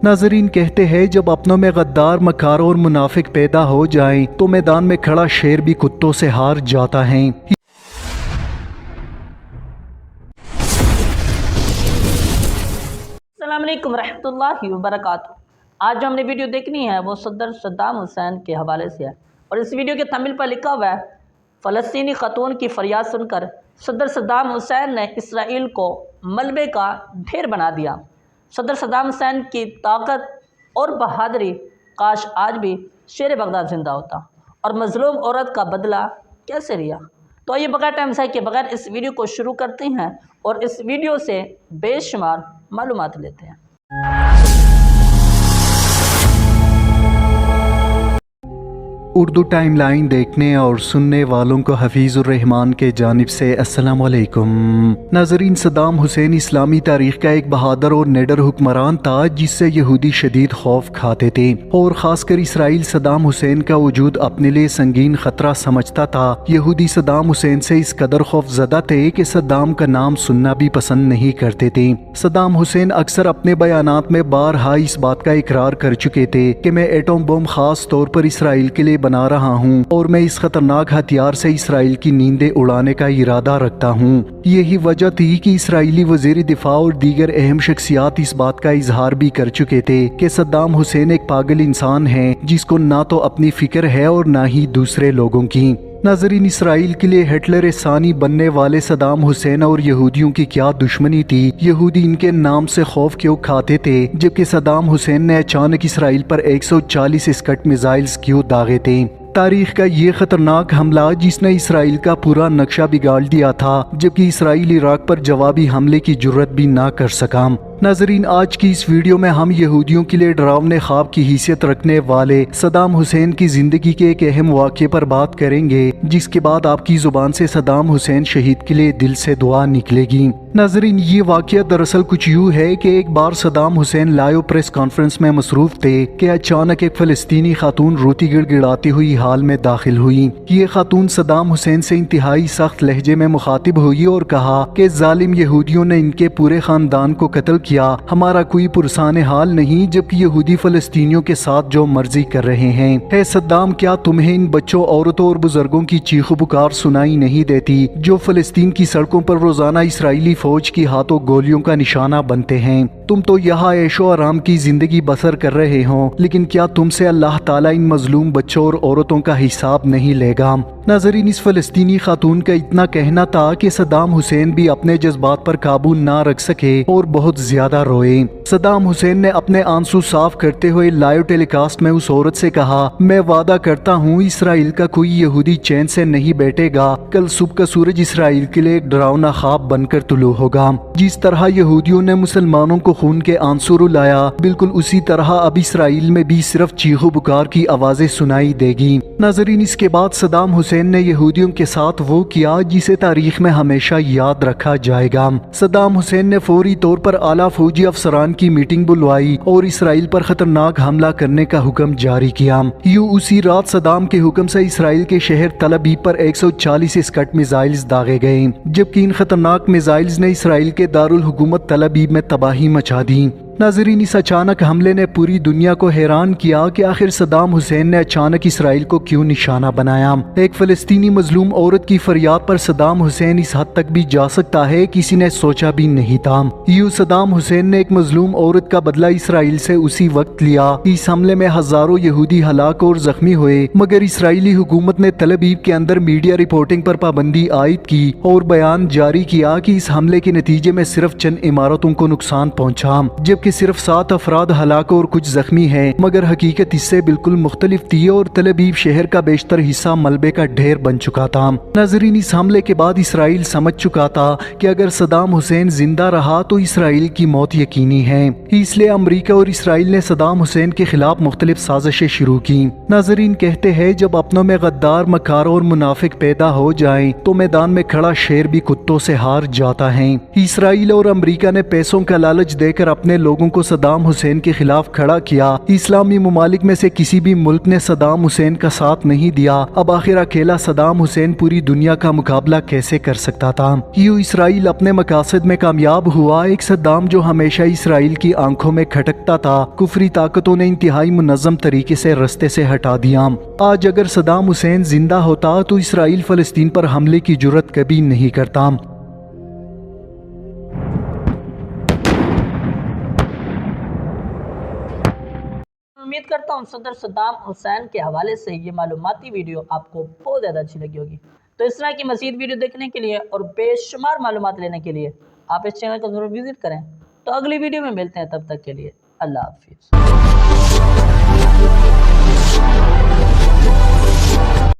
नाज़रीन कहते हैं जब अपनों में गद्दार, मकार और मुनाफिक पैदा हो जाएं तो मैदान में खड़ा शेर भी कुत्तों से हार जाता है। अस्सलाम वालेकुम रहमतुल्लाहि व बरकातुहू। आज जो हमने वीडियो देखनी है वो सदर सद्दाम हुसैन के हवाले से है और इस वीडियो के तमिल पर लिखा हुआ है, फ़लस्तीनी ख़तून की फरियाद सुनकर सदर सद्दाम हुसैन ने इसराइल को मलबे का ढेर बना दिया। सदर सद्दाम हुसैन की ताकत और बहादुरी, काश आज भी शेर बगदाद ज़िंदा होता और मज़लूम औरत का बदला कैसे लिया। तो आइए बगैर टाइम ज़ाया के बगैर इस वीडियो को शुरू करते हैं और इस वीडियो से बेशुमार मालूमात लेते हैं। उर्दू टाइम लाइन देखने और सुनने वालों को हफीज़ुर रहमान के जानिब से अस्सलाम वालेकुम। नाज़रीन, सद्दाम हुसैन इस्लामी तारीख़ का एक बहादुर और निडर हुक्मरान था जिससे यहूदी शदीद खौफ खाते थे और ख़ासकर इसराइल सद्दाम हुसैन का वजूद अपने लिए संगीन ख़तरा समझता था। यहूदी सद्दाम हुसैन से इस कदर खौफज़दा थे कि सद्दाम का नाम सुनना भी पसंद नहीं करते थे। सद्दाम हुसैन अक्सर अपने बयानात में बारहा इस बात का इकरार कर चुके थे कि मैं एटम बम ख़ास तौर पर इसराइल के लिए बना रहा हूँ और मैं इस खतरनाक हथियार से इसराइल की नींदें उड़ाने का इरादा रखता हूँ। यही वजह थी कि इसराइली वज़ीर दिफा और दीगर अहम शख्सियात इस बात का इजहार भी कर चुके थे कि सद्दाम हुसैन एक पागल इंसान है जिसको ना तो अपनी फिक्र है और ना ही दूसरे लोगों की। नाज़रीन, इसराइल के लिए हिटलर सानी बनने वाले सद्दाम हुसैन और यहूदियों की क्या दुश्मनी थी। यहूदी इनके नाम से खौफ क्यों खाते थे, जबकि सद्दाम हुसैन ने अचानक इसराइल पर 140 स्कट मिसाइल्स क्यों दागे थे। तारीख का ये खतरनाक हमला जिसने इसराइल का पूरा नक्शा बिगाड़ दिया था, जबकि इसराइल इराक पर जवाबी हमले की जुर्रत भी ना कर सका। नाज़रीन, आज की इस वीडियो में हम यहूदियों के लिए डरावने ख्वाब की हैसियत रखने वाले सद्दाम हुसैन की ज़िंदगी के एक अहम वाक़े पर बात करेंगे, जिसके बाद आपकी ज़ुबान से सद्दाम हुसैन शहीद के लिए दिल से दुआ निकलेगी। नाज़रीन, ये वाक़या दरअसल कुछ यूँ है कि एक बार Saddam Hussein live press conference में मसरूफ़ थे कि अचानक एक फ़लस्तीनी खातून रोती गिड़गिड़ाती हुई हाल में दाखिल हुई। ये खातून सद्दाम हुसैन से इंतहाई सख्त लहजे में मुखातिब हुई और कहा कि जालिम यहूदियों ने इनके पूरे ख़ानदान को कत्ल किया, हमारा कोई पुरसान हाल नहीं, जबकि यहूदी फ़लस्तीनियों के साथ जो मर्जी कर रहे हैं। है सद्दाम, क्या तुम्हें इन बच्चों, औरतों और बुजुर्गों की चीखो पुकार सुनाई नहीं देती जो फ़लस्तीन की सड़कों पर रोजाना इसराइली फौज की हाथों गोलियों का निशाना बनते हैं? तुम तो यहाँ ऐशो आराम की जिंदगी बसर कर रहे हो, लेकिन क्या तुमसे अल्लाह ताला इन मजलूम बच्चों और औरतों का हिसाब नहीं लेगा? नाज़रीन, इस फ़लस्तीनी खातून का इतना कहना था कि सद्दाम हुसैन भी अपने जज्बात पर काबू ना रख सके और बहुत ज्यादा रोए। सद्दाम हुसैन ने अपने आंसू साफ करते हुए लाइव टेलीकास्ट में उस औरत से कहा, मैं वादा करता हूँ इसराइल का कोई यहूदी चैन से नहीं बैठेगा। कल सुबह का सूरज इसराइल के लिए एक डरावना ख्वाब बनकर तुलू होगा। जिस तरह यहूदियों ने मुसलमानों को खून के आंसू रुलाया, बिल्कुल उसी तरह अब इसराइल में भी सिर्फ चीखो पुकार की आवाजें सुनाई देगी। नाज़रीन, इसके बाद सद्दाम हुसैन ने यहूदियों के साथ वो किया जिसे तारीख में हमेशा याद रखा जाएगा। सद्दाम हुसैन ने फौरी तौर पर आला फौजी अफसरान की मीटिंग बुलवाई और इसराइल पर खतरनाक हमला करने का हुक्म जारी किया। यूं उसी रात सद्दाम के हुक्म से इसराइल के शहर तल अबीब पर 140 स्कट मिसाइल्स दागे गए, जबकि इन खतरनाक मिसाइल्स ने इसराइल के दारुल हुकूमत तल अबीब में तबाही मचा दी। नाज़रीन, इस अचानक हमले ने पूरी दुनिया को हैरान किया कि आखिर सद्दाम हुसैन ने अचानक इसराइल को क्यों निशाना बनाया। एक फ़लस्तीनी मजलूम औरत की फरियाद पर सद्दाम हुसैन इस हद तक भी जा सकता है किसी ने सोचा भी नहीं था। यूं सद्दाम हुसैन ने एक मजलूम औरत का बदला इसराइल से उसी वक्त लिया। इस हमले में हजारों यहूदी हलाक और जख्मी हुए, मगर इसराइली हुकूमत ने तल अबीब के अंदर मीडिया रिपोर्टिंग पर पाबंदी आयद की और बयान जारी किया कि इस हमले के नतीजे में सिर्फ चंद इमारतों को नुकसान पहुँचा, कि सिर्फ 7 अफराद हलाक और कुछ जख्मी हैं, मगर हकीकत इससे बिल्कुल मुख्तलिफ थी और तल अबीब शहर का बेशतर हिस्सा मलबे का ढेर बन चुका था। नाज़रीन, इस हमले के बाद इसराइल समझ चुका था कि अगर सद्दाम हुसैन जिंदा रहा तो इसराइल की मौत यकीनी है। इसलिए अमरीका और इसराइल ने सद्दाम हुसैन के खिलाफ मुख्तलिफ साजिशें शुरू की। नाज़रीन, कहते हैं जब अपनों में गद्दार, मकार और मुनाफिक पैदा हो जाएं तो मैदान में खड़ा शेर भी कुत्तों से हार जाता है। इसराइल और अमरीका ने पैसों का लालच देकर अपने لوگوں کو صدام حسین کے خلاف کھڑا کیا۔ اسلامی ممالک میں سے کسی بھی ملک نے صدام حسین کا ساتھ نہیں دیا۔ اب آخر اکیلا صدام حسین پوری دنیا کا مقابلہ کیسے کر سکتا تھا؟ یوں اسرائیل اپنے مقاصد میں کامیاب ہوا۔ ایک صدام جو ہمیشہ اسرائیل کی آنکھوں میں کھٹکتا تھا، کفری طاقتوں نے انتہائی منظم طریقے سے رستے سے ہٹا دیا۔ آج اگر صدام حسین زندہ ہوتا تو اسرائیل فلسطین پر حملے کی جرت کبھی نہیں کرتا۔ امید کرتا ہوں صدر صدام حسین کے حوالے سے یہ معلوماتی ویڈیو آپ کو بہت زیادہ اچھی لگی ہوگی۔ تو اس طرح کی مزید ویڈیو دیکھنے کے لیے اور بے شمار معلومات لینے کے لیے آپ اس چینل کو ضرور وزٹ کریں۔ تو اگلی ویڈیو میں ملتے ہیں، تب تک کے لیے اللہ حافظ۔